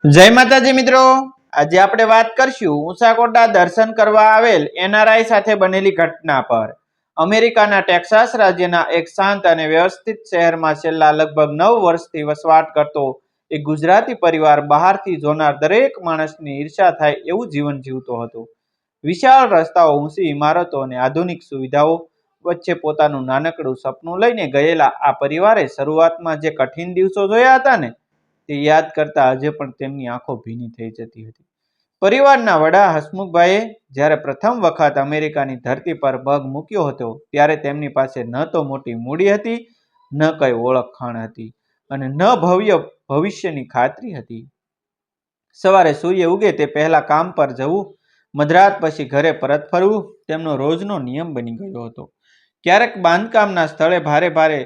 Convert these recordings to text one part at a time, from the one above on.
જય માતાજી મિત્રો, આજે આપણે વાત કરશું ઊંચાકોટા દર્શન કરવા આવેલ એનઆરઆઈ સાથે બનેલી ઘટના પર। અમેરિકાના ટેક્સાસ રાજ્યના એક શાંત અને વ્યવસ્થિત શહેરમાં છેલ્લા લગભગ 9 વર્ષથી વસવાટ કરતો એક ગુજરાતી પરિવાર બહારથી જોનાર દરેક માણસની ઈર્ષા થાય એવું જીવન જીવતો હતો। વિશાળ રસ્તાઓ, ઊંચી ઇમારતો અને આધુનિક સુવિધાઓ વચ્ચે પોતાનું નાનકડું સપનું લઈને ગયેલા આ પરિવારે શરૂઆતમાં જે કઠિન દિવસો જોયા હતા ને, તે યાદ કરતા આજે પણ તેમની આંખો ભીની થઈ જતી હતી। પરિવારના વડા હસમુખભાઈએ જ્યારે પ્રથમ વખત અમેરિકાની ધરતી પર પગ મૂક્યો હતો, ત્યારે તેમની પાસે ન તો મોટી મૂડી હતી, ન કઈ ઓળખાણ હતી અને ન ભવ્ય ભવિષ્યની ખાતરી હતી। સવારે સૂર્ય ઉગે તે પહેલા કામ પર જવું, મધરાત પછી ઘરે પરત ફરવું તેમનો રોજનો નિયમ બની ગયો હતો। ક્યારેક બાંધકામના સ્થળે ભારે ભારે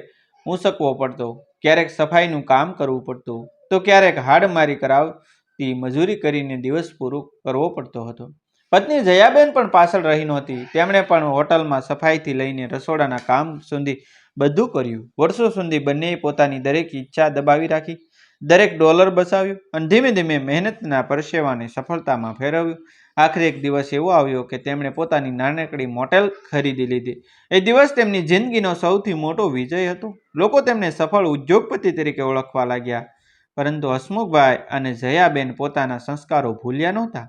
ઊંચકવો પડતો, ક્યારેક સફાઈનું કામ કરવું પડતું, તો ક્યારેક હાડમારી કરાવતી મજૂરી કરીને દિવસ પૂરો કરવો પડતો હતો। પત્ની જયાબેન પણ પાછળ રહી નહોતી। તેમણે પણ હોટલમાં સફાઈથી લઈને રસોડાના કામ સુધી બધું કર્યું। વર્ષો સુધી બંનેએ પોતાની દરેક ઈચ્છા દબાવી રાખી, દરેક ડોલર બચાવ્યું અને ધીમે ધીમે મહેનતના પરસેવાને સફળતામાં ફેરવ્યું। આખરે એક દિવસ એવો આવ્યો કે તેમણે પોતાની નાનકડી મોટેલ ખરીદી લીધી। એ દિવસ તેમની જિંદગીનો સૌથી મોટો વિજય હતો। લોકો તેમને સફળ ઉદ્યોગપતિ તરીકે ઓળખવા લાગ્યા, પરંતુ હસમુખભાઈ અને જયાબેન પોતાના સંસ્કારો ભૂલ્યા નહોતા।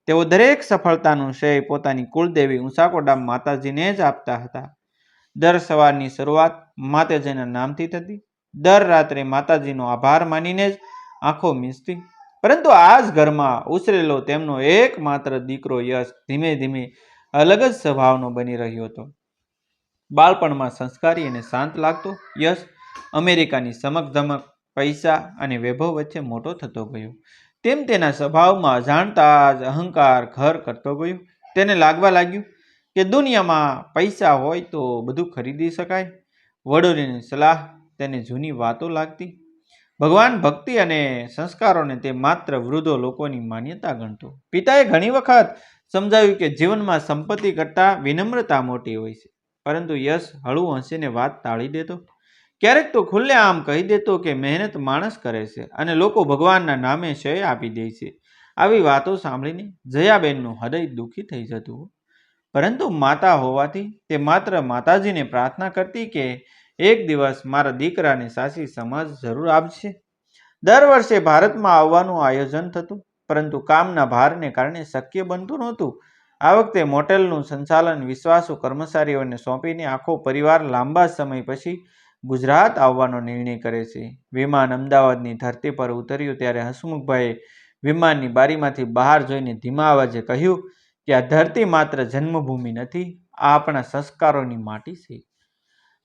તેઓ દરેક સફળતાનું શ્રેય પોતાની કુળદેવી ઊંચાકોટા માતાજીને જ આપતા હતા। દર સવારની શરૂઆત માતાજીના નામથી થતી, દર રાત્રે માતાજીનો આભાર માનીને જ આંખો મીચતી। પરંતુ આ જ ઘરમાં ઉછરેલો તેમનો એકમાત્ર દીકરો યશ ધીમે ધીમે અલગ જ સ્વભાવનો બની રહ્યો હતો। બાળપણમાં સંસ્કારી અને શાંત લાગતો યશ અમેરિકાની ચમકધમક, પૈસા અને વૈભવ વચ્ચે મોટો થતો ગયો। તેમ તેના સ્વભાવમાં અજાણતા જ અહંકાર ઘર કરતો ગયો। તેને લાગવા લાગ્યું કે દુનિયામાં પૈસા હોય તો બધું ખરીદી શકાય। વડીલોની સલાહ તેને જૂની વાતો લાગતી। ભગવાન, ભક્તિ અને સંસ્કારોને તે માત્ર વૃદ્ધો લોકોની માન્યતા ગણતો। પિતાએ ઘણી વખત સમજાવ્યું કે જીવનમાં સંપત્તિ કરતાં વિનમ્રતા મોટી હોય છે, પરંતુ યશ હળવું હસીને વાત ટાળી દેતો। ક્યારેક તો ખુલ્લેઆમ કહી દેતો કે મહેનત માણસ કરે છે અને લોકો ભગવાનના નામે શ્રેય આપી દે છે। આવી વાતો સાંભળીને જયાબેનનું હૃદય દુઃખી થઈ જતું, પરંતુ માતા હોવાથી તે માત્ર માતાજીને પ્રાર્થના કરતી કે એક દિવસ મારા દીકરાને સાચી સમજ જરૂર આપશે। દર વર્ષે ભારતમાં આવવાનું આયોજન થતું, પરંતુ કામના ભારને કારણે શક્ય બનતું નહોતું। આ વખતે મોટેલનું સંચાલન વિશ્વાસુ કર્મચારીઓને સોંપીને આખો પરિવાર લાંબા સમય પછી ગુજરાત આવવાનો નિર્ણય કરે છે। વિમાન અમદાવાદની ધરતી પર ઉતર્યું ત્યારે હસમુખભાઈએ વિમાનની બારીમાંથી બહાર જોઈને ધીમા અવાજે કહ્યું કે આ ધરતી માત્ર જન્મભૂમિ નથી, આ આપણા સંસ્કારોની માટી છે।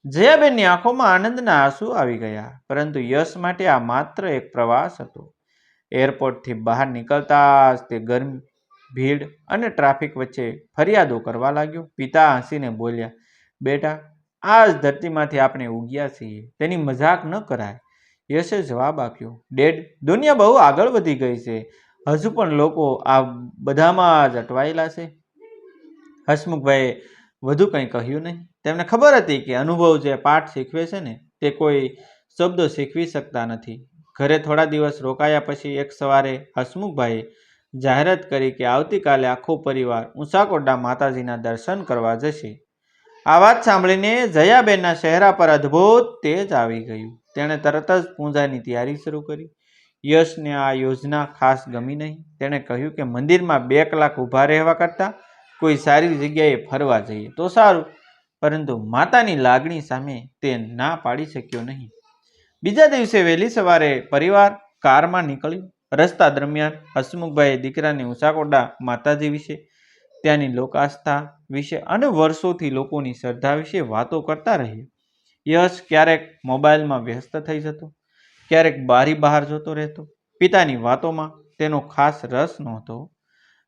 જયાબેનની આંખોમાં આનંદના આંસુ આવી ગયા, પરંતુ યશ માટે આ માત્ર એક પ્રવાસ હતો। એરપોર્ટથી બહાર નીકળતા જ તે ગરમી, ભીડ અને ટ્રાફિક વચ્ચે ફરિયાદો કરવા લાગ્યો। પિતા હસીને બોલ્યા, બેટા, આ જ ધરતીમાંથી આપણે ઉગ્યા છીએ, તેની મજાક ન કરાય। યશે જવાબ આપ્યો, ડેડ, દુનિયા બહુ આગળ વધી ગઈ છે, હજુ પણ લોકો આ બધામાં જ અટવાયેલા છે। હસમુખભાઈએ વધુ કંઈ કહ્યું નહીં। તેમને ખબર હતી કે અનુભવ જે પાઠ શીખવે છે ને, તે કોઈ શબ્દો શીખવી શકતા નથી। ઘરે થોડા દિવસ રોકાયા પછી એક સવારે હસમુખભાઈએ જાહેરાત કરી કે આવતીકાલે આખો પરિવાર ઊંચાકોટા માતાજીના દર્શન કરવા જશે। આ વાત સાંભળીને જયાબેનના ચહેરા પર અદ્ભુત તેજ આવી ગયું। તેણે તરત જ પૂજાની તૈયારી શરૂ કરી। યશને આ યોજના ખાસ ગમી નહીં। તેણે કહ્યું કે મંદિરમાં 2 કલાક ઊભા રહેવા કરતાં કોઈ સારી જગ્યાએ ફરવા જઈએ તો સારું, પરંતુ માતાની લાગણી સામે તે ના પાડી શક્યો નહીં। બીજા દિવસે વહેલી સવારે પરિવાર કારમાં નીકળ્યું। રસ્તા દરમિયાન હસમુખભાઈએ દીકરાને ઊંચાકોટા માતાજી વિશે, ત્યાંની લોકાસ્થા વિશે અને વર્ષોથી લોકોની શ્રદ્ધા વિશે વાતો કરતા રહ્યા। યશ ક્યારેક મોબાઈલમાં વ્યસ્ત થઈ જતો, ક્યારેક બારી બહાર જોતો રહેતો। પિતાની વાતોમાં તેનો ખાસ રસ નહોતો।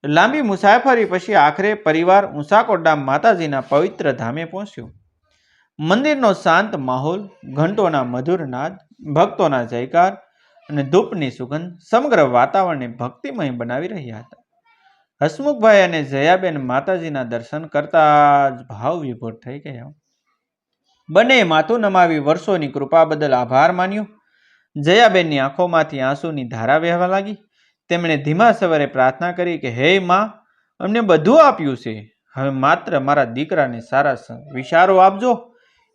લાંબી મુસાફરી પછી આખરે પરિવાર ઊંચાકોટા માતાજીના પવિત્ર ધામે પહોંચ્યો। મંદિરનો શાંત માહોલ, ઘંટોના મધુર નાદ, ભક્તોના જયકાર અને ધૂપની સુગંધ સમગ્ર વાતાવરણને ભક્તિમય બનાવી રહ્યા હતા। હસમુખભાઈ અને જયાબેન માતાજીના દર્શન કરતા જ ભાવ વિભોર થઈ ગયા। બંને માથું નમાવી વર્ષોની કૃપા બદલ આભાર માન્યો। જયાબેનની આંખોમાંથી આંસુની ધારા વહેવા લાગી। તેમણે ધીમા સ્વરે પ્રાર્થના કરી કે હે માં, અમને બધું આપ્યું છે, હવે માત્ર મારા દીકરાને સારા વિચારો આપજો.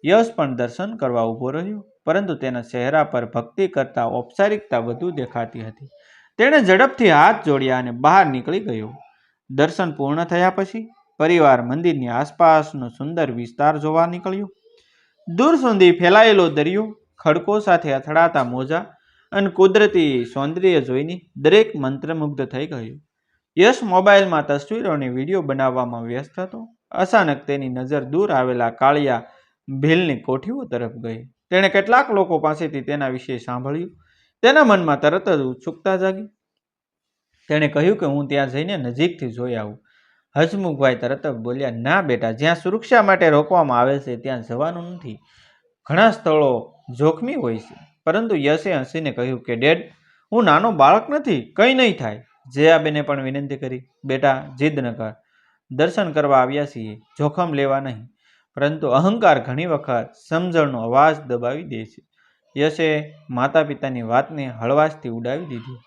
યશ પણ દર્શન કરવા ઊભો રહ્યો, પરંતુ તેના ચહેરા પર ભક્તિ કરતા ઔપચારિકતા વધુ દેખાતી હતી. તેણે ઝડપથી હાથ જોડ્યા અને બહાર નીકળી ગયો. દર્શન પૂર્ણ થયા પછી પરિવાર મંદિરની આસપાસનો સુંદર વિસ્તાર જોવા નીકળ્યો. દૂર સુધી ફેલાયેલો દરિયો, ખડકો સાથે અથડાતા મોજા અને કુદરતી સૌંદર્ય જોઈને દરેક મંત્રમુગ્ધ થઈ ગયું. યશ મોબાઈલમાં તસવીરો અને વિડીયો બનાવવામાં વ્યસ્ત હતો. અચાનક તેની નજર દૂર આવેલા કાળિયા ભીલની કોઠીઓ તરફ ગઈ. તેણે કેટલાક લોકો પાસેથી તેના વિશે સાંભળ્યું. તેના મનમાં તરત જ ઉત્સુકતા જાગી. તેણે કહ્યું કે હું ત્યાં જઈને નજીકથી જોઈ આવું. હસમુખભાઈ તરત જ બોલ્યા, ના બેટા, જ્યાં સુરક્ષા માટે રોકવામાં આવે છે ત્યાં જવાનું નથી. ઘણા સ્થળો જોખમી હોય છે. પરંતુ યશે હસીને કહ્યું કે ડેડ, હું નાનો બાળક નથી, કંઈ નહીં થાય. જયાબેને પણ વિનંતી કરી, બેટા જીદ ન કર, દર્શન કરવા આવ્યા છીએ, જોખમ લેવા નહીં. પરંતુ અહંકાર ઘણી વખત સમજણનો અવાજ દબાવી દે છે. યશે માતા પિતાની વાતને હળવાશથી ઉડાવી દીધી.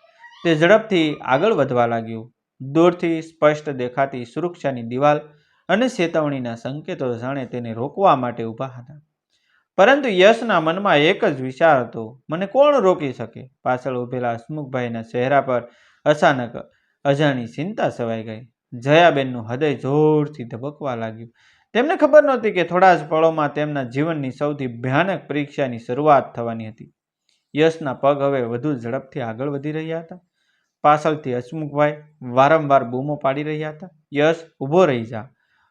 તે ઝડપથી આગળ વધવા લાગ્યો. દૂરથી સ્પષ્ટ દેખાતી સુરક્ષાની દિવાલ અને ચેતવણીના સંકેતો જાણે તેને રોકવા માટે ઊભા હતા. પરંતુ યશના મનમાં એક જ વિચાર હતો, મને કોણ રોકી શકે? પાછળ ઉભેલા હસમુખભાઈના ચહેરા પર અચાનક અજાણી ચિંતા છવાઈ ગઈ. જયાબેનનું હૃદય જોરથી ધબકવા લાગ્યું. તેમને ખબર નહોતી કે થોડા જ પળોમાં તેમના જીવનની સૌથી ભયાનક પરીક્ષાની શરૂઆત થવાની હતી. યશના પગ હવે વધુ ઝડપથી આગળ વધી રહ્યા હતા. પાછળથી હસમુખભાઈ વારંવાર બૂમો પાડી રહ્યા હતા, યશ ઊભો રહી જા,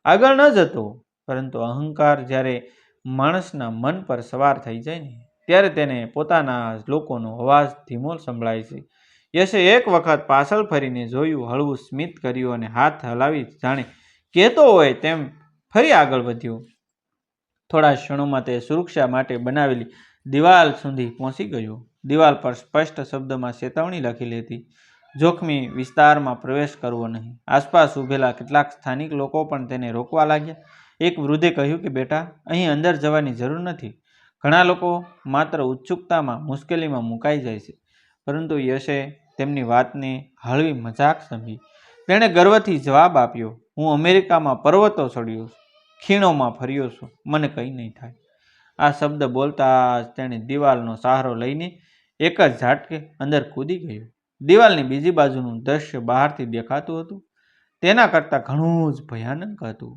આગળ ન જતો. પરંતુ અહંકાર જ્યારે માણસના મન પર સવાર થઈ જાય ને, ત્યારે તેને પોતાના લોકોનો અવાજ ધીમો સંભળાય છે. યશે એક વખત પાછળ ફરીને જોયું, હળવું સ્મિત કર્યું અને હાથ હલાવી જાણે કહેતો હોય તેમ ફરી આગળ વધ્યો. થોડા ક્ષણોમાં તે સુરક્ષા માટે બનાવેલી દિવાલ સુધી પહોંચી ગયો. દિવાલ પર સ્પષ્ટ શબ્દમાં ચેતવણી લખેલી હતી, જોખમી વિસ્તારમાં પ્રવેશ કરવો નહીં. આસપાસ ઉભેલા કેટલાક સ્થાનિક લોકો પણ તેને રોકવા લાગ્યા. એક વૃદ્ધે કહ્યું કે બેટા, અહીં અંદર જવાની જરૂર નથી. ઘણા લોકો માત્ર ઉત્સુકતામાં મુશ્કેલીમાં મુકાઈ જાય છે. પરંતુ યશે તેમની વાતને હળવી મજાક સમજી. તેણે ગર્વથી જવાબ આપ્યો, હું અમેરિકામાં પર્વતો ચડ્યો છું, ખીણોમાં ફર્યો છું, મને કંઈ નહીં થાય. આ શબ્દ બોલતા જ તેણે દિવાલનો સહારો લઈને એક જ ઝાટકે અંદર કૂદી ગયો. દિવાલની બીજી બાજુનું દ્રશ્ય બહારથી દેખાતું હતું તેના કરતાં ઘણું જ ભયાનક હતું.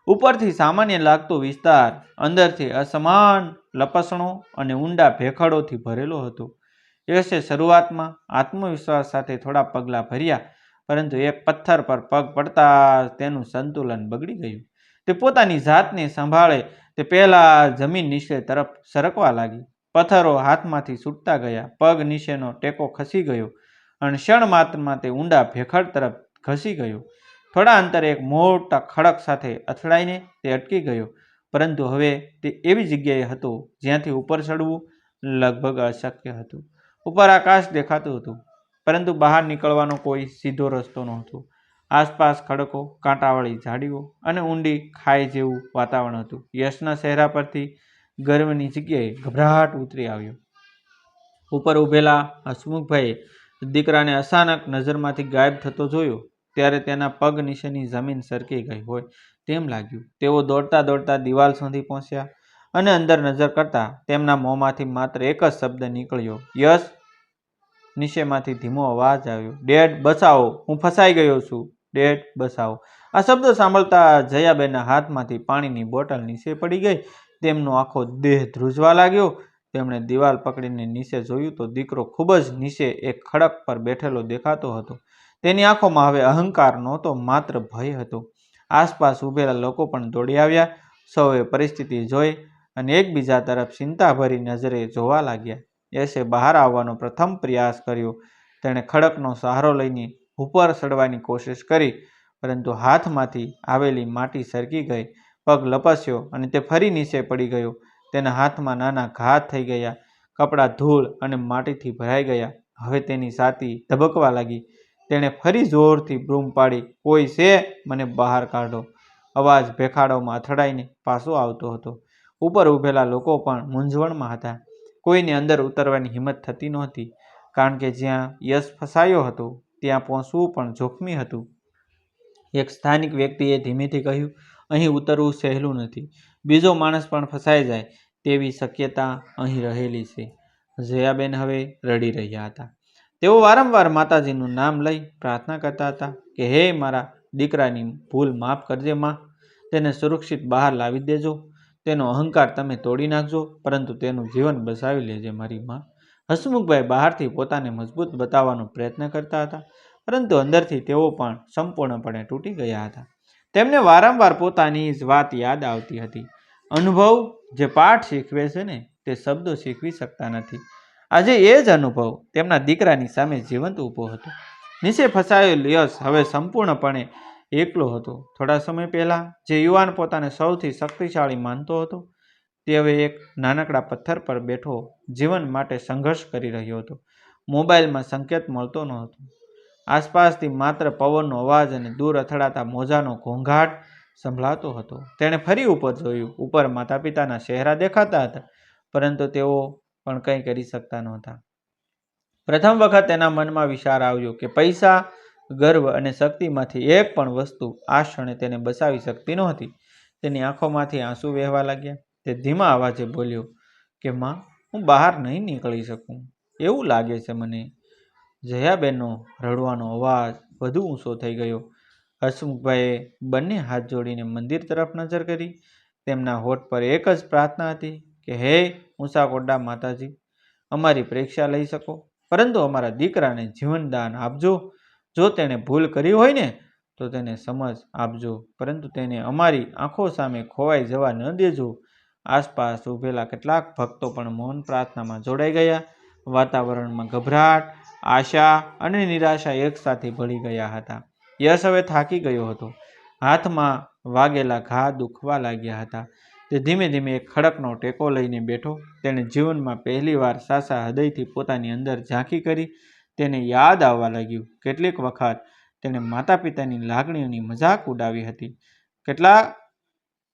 ઉપરથી સામાન્ય લાગતો વિસ્તાર અંદરથી અસમાન લપસણો અને ઊંડા ભેખડોથી ભરેલો હતો. યશે શરૂઆતમાં આત્મવિશ્વાસ સાથે થોડા પગલાં ભર્યા, પરંતુ એક પથ્થર પર પગ પડતા તેનું સંતુલન બગડી ગયું. તે પોતાની જાતને સંભાળે તે પહેલા જમીન નીચે તરફ સરકવા લાગી. પથ્થરો હાથમાંથી છૂટતા ગયા, પગ નીચેનો ટેકો ખસી ગયો અને ક્ષણ માત્રમાં તે ઊંડા ભેખડ તરફ ખસી ગયો. થોડા અંતરે એક મોટા ખડક સાથે અથડાઈને તે અટકી ગયો. પરંતુ હવે તે એવી જગ્યાએ હતો જ્યાંથી ઉપર ચડવું લગભગ અશક્ય હતું. ઉપર આકાશ દેખાતું હતું, પરંતુ બહાર નીકળવાનો કોઈ સીધો રસ્તો નહોતો. આસપાસ ખડકો, કાંટાવાળી ઝાડીઓ અને ઊંડી ખાઈ જેવું વાતાવરણ હતું. યશના ચહેરા પરથી ગર્વની જગ્યાએ ગભરાટ ઉતરી આવ્યો. ઉપર ઉભેલા હસમુખભાઈએ દીકરાને અચાનક નજરમાંથી ગાયબ થતો જોયો ત્યારે તેના પગ નીચેની જમીન સરકી ગઈ હોય તેમ લાગ્યું. તેઓ દોડતા દોડતા દિવાલ સુધી પહોંચ્યા અને અંદર નજર કરતા તેમના મોંમાંથી માત્ર એક જ શબ્દ નીકળ્યો, યશ. નીચેમાંથી ધીમો અવાજ આવ્યો, ડેડ બચાવો, હું ફસાઈ ગયો છું, ડેડ બચાવો. આ શબ્દ સાંભળતા જયાબેનના હાથમાંથી પાણીની બોટલ નીચે પડી ગઈ. તેમનો આખો દેહ ધ્રુજવા લાગ્યો. તેમણે દિવાલ પકડીને નીચે જોયું તો દીકરો ખૂબ જ નીચે એક ખડક પર બેઠેલો દેખાતો હતો. તેની આંખોમાં હવે અહંકાર નહોતો, માત્ર ભય હતો. આસપાસ ઉભેલા લોકો પણ દોડી આવ્યા. સૌએ પરિસ્થિતિ જોઈ અને એકબીજા તરફ ચિંતાભરી નજરે જોવા લાગ્યા. યશે બહાર આવવાનો પ્રથમ પ્રયાસ કર્યો. તેણે ખડકનો સહારો લઈને ઉપર ચડવાની કોશિશ કરી, પરંતુ હાથમાંથી આવેલી માટી સરકી ગઈ. પગ લપસ્યો અને તે ફરી નીચે પડી ગયો. તેના હાથમાં નાના ઘા થઈ ગયા, કપડાં ધૂળ અને માટીથી ભરાઈ ગયા. હવે તેની છાતી ધબકવા લાગી. તેણે ફરી જોરથી બૂમ પાડી, કોઈ છે, મને બહાર કાઢો. અવાજ ભેખાડોમાં અથડાઈને પાછો આવતો હતો. ઉપર ઉભેલા લોકો પણ મૂંઝવણમાં હતા. કોઈને અંદર ઉતરવાની હિંમત થતી નહોતી, કારણ કે જ્યાં યશ ફસાયો હતો ત્યાં પહોંચવું પણ જોખમી હતું. એક સ્થાનિક વ્યક્તિએ ધીમેથી કહ્યું, અહીં ઉતરવું સહેલું નથી. બીજો માણસ પણ ફસાઈ જાય તેવી શક્યતા અહીં રહેલી છે. જયાબેન હવે રડી રહ્યા હતા. તેઓ વારંવાર માતાજીનું નામ લઈ પ્રાર્થના કરતા હતા કે હે મારા દીકરાની ભૂલ માફ કરજે માં, તેને સુરક્ષિત બહાર લાવી દેજો, તેનો અહંકાર તમે તોડી નાખજો, પરંતુ તેનું જીવન બચાવી લેજે મારી માં. હસમુખભાઈ બહારથી પોતાને મજબૂત બતાવવાનો પ્રયત્ન કરતા હતા, પરંતુ અંદરથી તેઓ પણ સંપૂર્ણપણે તૂટી ગયા હતા. તેમને વારંવાર પોતાની જ વાત યાદ આવતી હતી. અનુભવ જે પાઠ શીખવે છે ને તે શબ્દો શીખવી શકતા નથી. આજે એ જ અનુભવ તેમના દીકરાની સામે જીવંત ઊભો હતો. નીચે ફસાયેલ યશ હવે સંપૂર્ણપણે એકલો હતો. થોડા સમય પહેલા જે યુવાન પોતાને સૌથી શક્તિશાળી માનતો હતો, તે હવે એક નાનકડા પથ્થર પર બેઠો જીવન માટે સંઘર્ષ કરી રહ્યો હતો. મોબાઈલમાં સંકેત મળતો ન હતો. આસપાસથી માત્ર પવનનો અવાજ અને દૂર અથડાતા મોજાનો ઘોંઘાટ સંભળાતો હતો. તેણે ફરી ઉપર જોયું. ઉપર માતા પિતાના ચહેરા દેખાતા હતા, પરંતુ તેઓ પણ કંઈ કરી શકતા નહોતા. પ્રથમ વખત તેના મનમાં વિચાર આવ્યો કે પૈસા, ગર્વ અને શક્તિમાંથી એક પણ વસ્તુ આ ક્ષણે તેને બચાવી શકતી નહોતી. તેની આંખોમાંથી આંસુ વહેવા લાગ્યા. તે ધીમા અવાજે બોલ્યો કે માં, હું બહાર નહીં નીકળી શકું, એવું લાગે છે મને. જયાબેનનો રડવાનો અવાજ વધુ ઊંચો થઈ ગયો. હસમુખભાઈએ બંને હાથ જોડીને મંદિર તરફ નજર કરી. તેમના હોઠ પર એક જ પ્રાર્થના હતી કે હે ઊંચાકોટડા માતાજી, અમારી પરીક્ષા લઈ શકો, પરંતુ અમારા દીકરાને જીવનદાન આપજો. જો તેણે ભૂલ કરી હોય ને તો તેને સમજ આપજો, પરંતુ તેને અમારી આંખો સામે ખોવાઈ જવા ન દેજો. આસપાસ ઊભેલા કેટલાક ભક્તો પણ મૌન પ્રાર્થનામાં જોડાઈ ગયા. વાતાવરણમાં ગભરાટ, આશા અને નિરાશા એકસાથે ભળી ગયા હતા. યશ હવે થાકી ગયો હતો. હાથમાં વાગેલા ઘા દુખવા લાગ્યા હતા. તે ધીમે ધીમે એક ખડકનો ટેકો લઈને બેઠો. તેણે જીવનમાં પહેલીવાર સાચા હૃદયથી પોતાની અંદર ઝાંખી કરી. તેને યાદ આવવા લાગ્યું કેટલીક વખત તેણે માતા પિતાની લાગણીઓની મજાક ઉડાવી હતી, કેટલાક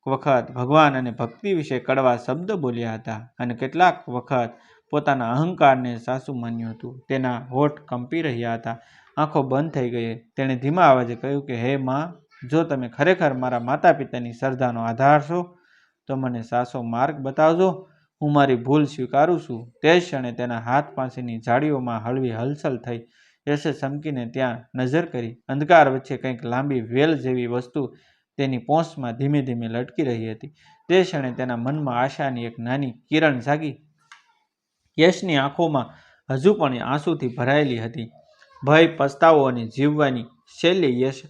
વખત ભગવાન અને ભક્તિ વિશે કડવા શબ્દ બોલ્યા હતા, અને કેટલાક વખત પોતાના અહંકારને સાચું માન્યું હતું. તેના હોઠ કંપી રહ્યા હતા, આંખો બંધ થઈ ગઈ. તેણે ધીમા અવાજે કહ્યું કે હે માં, જો તમે ખરેખર મારા માતા પિતાની શ્રદ્ધાનો આધાર છો તો મને સાચો માર્ગ બતાવજો. હું મારી ભૂલ સ્વીકારું છું. તે જ ક્ષણે તેના હાથ પાસેની ઝાડીઓમાં હળવી હલચલ થઈ. યશે ચમકીને ત્યાં નજર કરી. અંધકાર વચ્ચે કંઈક લાંબી વેલ જેવી વસ્તુ તેની પહોંચમાં ધીમે ધીમે લટકી રહી હતી. તે ક્ષણે તેના મનમાં આશાની એક નાની કિરણ જાગી. યશની આંખોમાં હજુ પણ આંસુથી ભરાયેલી હતી. ભય, પસ્તાવો અને જીવવાની છેલ્લી યશ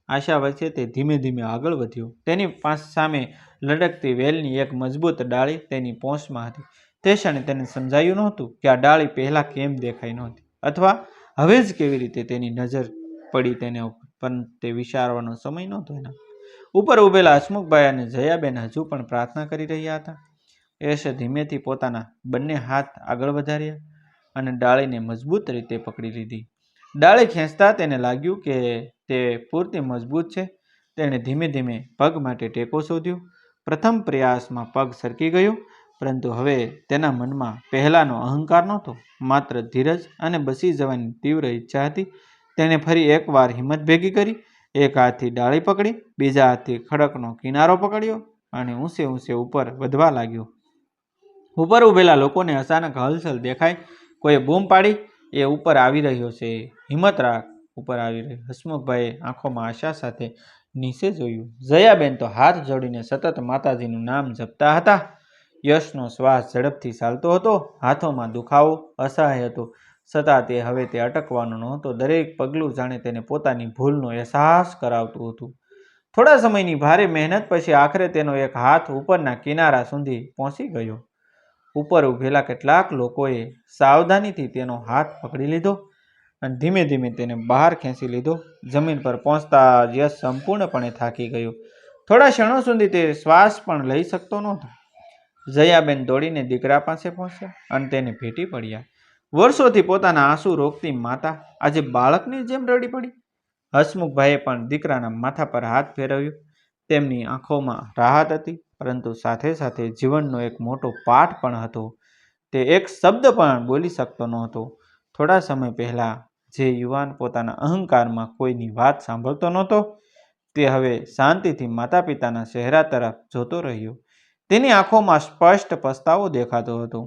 આશા વચ્ચે તે ધીમે ધીમે આગળ વધ્યો. તેની સામે લટકતી વેલની એક મજબૂત ડાળી તેની પહોંચમાં હતી. તે ક્ષણે તેને સમજાયું નહોતું કે આ ડાળી પહેલા કેમ દેખાઈ નહોતી, અથવા હવે જ કેવી રીતે તેની નજર પડી તેના ઉપર, પણ તે વિચારવાનો સમય નહોતો એના. ઉપર ઉભેલા હસમુખભાઈ અને જયાબેન હજુ પણ પ્રાર્થના કરી રહ્યા હતા. યશે ધીમેથી પોતાના બંને હાથ આગળ વધાર્યા અને ડાળીને મજબૂત રીતે પકડી લીધી. ડાળી ખેંચતા તેને લાગ્યું કે તે પૂરતી મજબૂત છે. તેણે ધીમે ધીમે પગ માટે ટેકો શોધ્યો. પ્રથમ પ્રયાસમાં પગ સરકી ગયો, પરંતુ હવે તેના મનમાં પહેલાનો અહંકાર નહોતો, માત્ર ધીરજ અને બચી જવાની તીવ્ર ઈચ્છા હતી. તેણે ફરી એકવાર હિંમત ભેગી કરી. એક હાથથી ડાળી પકડી, બીજા હાથથી ખડકનો કિનારો પકડ્યો અને ઊંચે ઊંચે ઉપર વધવા લાગ્યો. ઉપર ઉભેલા લોકોને અચાનક હલચલ દેખાઈ. કોઈએ બૂમ પાડી, એ ઉપર આવી રહ્યો છે, હિંમત રાખ, ઉપર આવી રહ્યો. હસમુખભાઈએ આંખોમાં આશા સાથે નીચે જોયું. જયાબેન તો હાથ જોડીને સતત માતાજીનું નામ જપતા હતા. યશનો શ્વાસ ઝડપથી ચાલતો હતો. હાથોમાં દુખાવો અસહ્ય હતો, છતાં તે હવે તે અટકવાનો નહોતો. દરેક પગલું જાણે તેને પોતાની ભૂલનો અહેસાસ કરાવતું હતું. થોડા સમયની ભારે મહેનત પછી આખરે તેનો એક હાથ ઉપરના કિનારા સુધી પહોંચી ગયો. ઉપર ઉભેલા કેટલાક લોકોએ સાવધાનીથી તેનો હાથ પકડી લીધો અને ધીમે ધીમે તેને બહાર ખેંચી લીધો. જમીન પર પહોંચતા જ યશ સંપૂર્ણપણે થાકી ગયો. થોડા ક્ષણો સુધી તે શ્વાસ પણ લઈ શકતો નહોતો. જયાબેન દોડીને દીકરા પાસે પહોંચ્યા અને તેને ભેટી પડ્યા. વર્ષોથી પોતાના આંસુ રોકતી માતા આજે બાળકની જેમ રડી પડી. હસમુખભાઈએ પણ દીકરાના માથા પર હાથ ફેરવ્યો. તેમની આંખોમાં રાહત હતી, પરંતુ સાથે સાથે જીવનનો એક મોટો પાઠ પણ હતો. તે એક શબ્દ પણ બોલી શકતો નહોતો. થોડા સમય પહેલા જે યુવાન પોતાના અહંકારમાં કોઈની વાત સાંભળતો નહોતો, તે હવે શાંતિથી માતા પિતાના ચહેરા તરફ જોતો રહ્યો. તેની આંખોમાં સ્પષ્ટ પસ્તાવો દેખાતો હતો.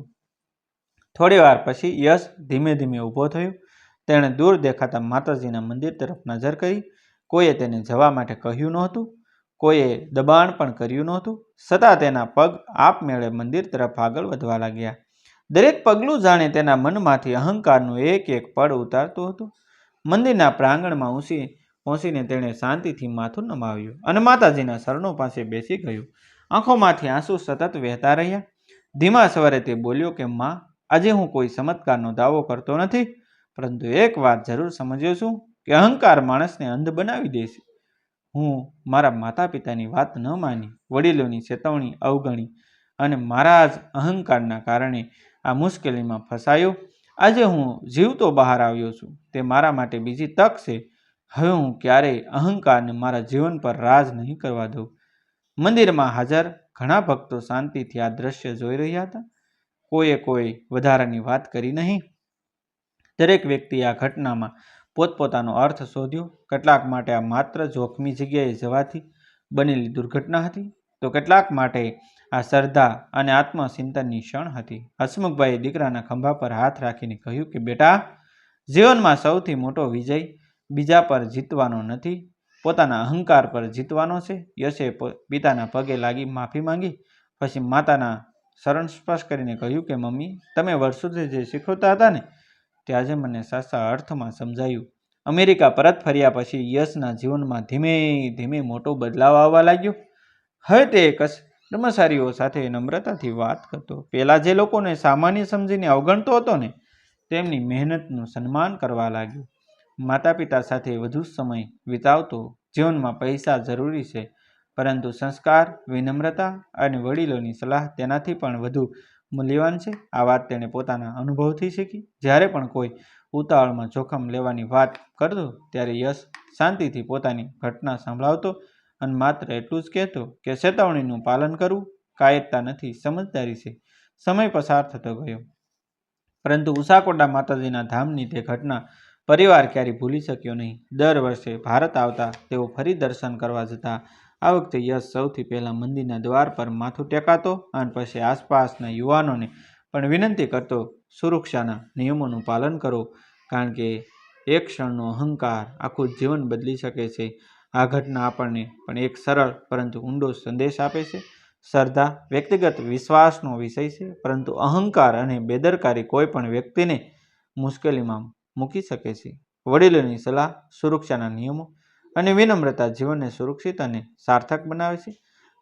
થોડી વાર પછી યશ ધીમે ધીમે ઊભો થયો. તેણે દૂર દેખાતા માતાજીના મંદિર તરફ નજર કરી. કોઈએ તેને જવા માટે કહ્યું નહોતું, કોઈએ દબાણ પણ કર્યું નહોતું, છતાં તેના પગ આપમેળે મંદિર તરફ આગળ વધવા લાગ્યા. દરેક પગલું જાણે તેના મનમાંથી અહંકારનું એક એક પડ ઉતારતું હતું. મંદિરના પ્રાંગણમાં પહોંચીને તેણે શાંતિથી માથું નમાવ્યું અને માતાજીના શરણો પાસે બેસી ગયો. આંખોમાંથી આંસુ સતત વહેતા રહ્યા. ધીમા સ્વરે તે બોલ્યો કે માં, આજે હું કોઈ ચમત્કારનો દાવો કરતો નથી, પરંતુ એક વાત જરૂર સમજ્યો છું કે અહંકાર માણસને અંધ બનાવી દે છે. હું મારા માતા પિતાની વાત ન માની, વડીલોની ચેતવણી અવગણી અને મારા જ અહંકારના કારણે આ મુશ્કેલીમાં ફસાયો. આજે હું જીવતો બહાર આવ્યો છું. તે મારા માટે બીજી તક છે. હવે હું ક્યારેય અહંકારને મારા જીવન પર રાજ નહીં કરવા દઉં. મંદિરમાં હાજર ઘણા ભક્તો શાંતિથી આ દ્રશ્ય જોઈ રહ્યા હતા. કોઈએ કોઈ વધારાની વાત કરી નહીં. દરેક વ્યક્તિએ આ ઘટનામાં પોતપોતાનો અર્થ શોધ્યો. કેટલાક માટે આ માત્ર જોખમી જગ્યાએ જવાથી બનેલી દુર્ઘટના હતી, તો કેટલાક માટે આ શ્રદ્ધા અને આત્મચિંતનની ક્ષણ હતી. હસમુખભાઈએ દીકરાના ખંભા પર હાથ રાખીને કહ્યું કે બેટા, જીવનમાં સૌથી મોટો વિજય બીજા પર જીતવાનો નથી, પોતાના અહંકાર પર જીતવાનો છે. યશે પિતાના પગે લાગી માફી માંગી. પછી માતાના શરણ સ્પર્શ કરીને કહ્યું કે મમ્મી, તમે વર્ષોથી જે શીખવતા હતા ને, તે આજે મને સાચા અર્થમાં સમજાયું. અમેરિકા પરત ફર્યા પછી યશના જીવનમાં ધીમે ધીમે મોટો બદલાવ આવવા લાગ્યો. હવે તે કર્મચારીઓ સાથે નમ્રતાથી વાત કરતો. પહેલાં જે લોકોને સામાન્ય સમજીને અવગણતો હતો ને, તેમની મહેનતનું સન્માન કરવા લાગ્યો. માતા પિતા સાથે વધુ સમય વિતાવતો. જીવનમાં પૈસા જરૂરી છે, પરંતુ સંસ્કાર, વિનમ્રતા અને વડીલોની સલાહ તેનાથી પણ વધુ મૂલ્યવાન છે. આ વાત તેણે પોતાના અનુભવથી શીખી. જ્યારે પણ કોઈ ઉતાવળમાં જોખમ લેવાની વાત કરતો, ત્યારે યશ શાંતિથી પોતાની ઘટના સંભળાવતો અને માત્ર એટલું જ કહેતો કે ચેતવણીનું પાલન કરવું કાયરતા નથી, સમજદારી છે. સમય પસાર થતો ગયો, પરંતુ ઉસાકોડા માતાજીના ધામની તે ઘટના પરિવાર ક્યારેય ભૂલી શક્યો નહીં. દર વર્ષે ભારત આવતા તેઓ ફરી દર્શન કરવા જતા. આ વખતે યશ સૌથી પહેલાં મંદિરના દ્વાર પર માથું ટેકાતો અને પછી આસપાસના યુવાનોને પણ વિનંતી કરતો, સુરક્ષાના નિયમોનું પાલન કરો, કારણ કે એક ક્ષણનો અહંકાર આખું જીવન બદલી શકે છે. આ ઘટના આપણને પણ એક સરળ પરંતુ ઊંડો સંદેશ આપે છે. શ્રદ્ધા વ્યક્તિગત વિશ્વાસનો વિષય છે, પરંતુ અહંકાર અને બેદરકારી કોઈ પણ વ્યક્તિને મુશ્કેલીમાં મૂકી શકે છે. વડીલોની સલાહ, સુરક્ષાના નિયમો અને વિનમ્રતા જીવનને સુરક્ષિત અને સાર્થક બનાવે છે.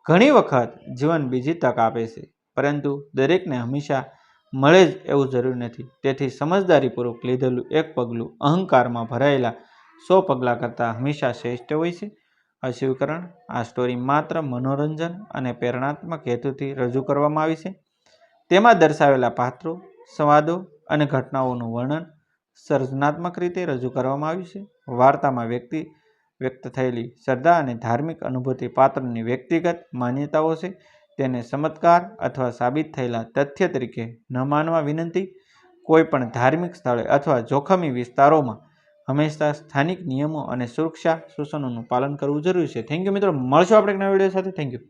ઘણી વખત જીવન બીજી તક આપે છે, પરંતુ દરેકને હંમેશા મળે જ એવું જરૂરી નથી. તેથી સમજદારીપૂર્વક લીધેલું એક પગલું અહંકારમાં ભરાયેલા 100 પગલાં કરતાં હંમેશા શ્રેષ્ઠ હોય છે. અશિવકરણ આ સ્ટોરી માત્ર મનોરંજન અને પ્રેરણાત્મક હેતુથી રજૂ કરવામાં આવી છે. તેમાં દર્શાવેલા પાત્રો, સંવાદો અને ઘટનાઓનું વર્ણન સર્જનાત્મક રીતે રજૂ કરવામાં આવ્યું છે. વાર્તામાં વ્યક્ત થયેલી શ્રદ્ધા અને ધાર્મિક અનુભૂતિ પાત્રની વ્યક્તિગત માન્યતાઓ છે. તેને ચમત્કાર અથવા સાબિત થયેલા તથ્ય તરીકે ન માનવા વિનંતી. કોઈ પણ ધાર્મિક સ્થળે અથવા જોખમી વિસ્તારોમાં હંમેશા સ્થાનિક નિયમો અને સુરક્ષા સૂચનોનું પાલન કરવું જરૂરી છે. થેન્ક યુ મિત્રો, મળશું આપણે એક નવા વિડીયો સાથે. Thank you.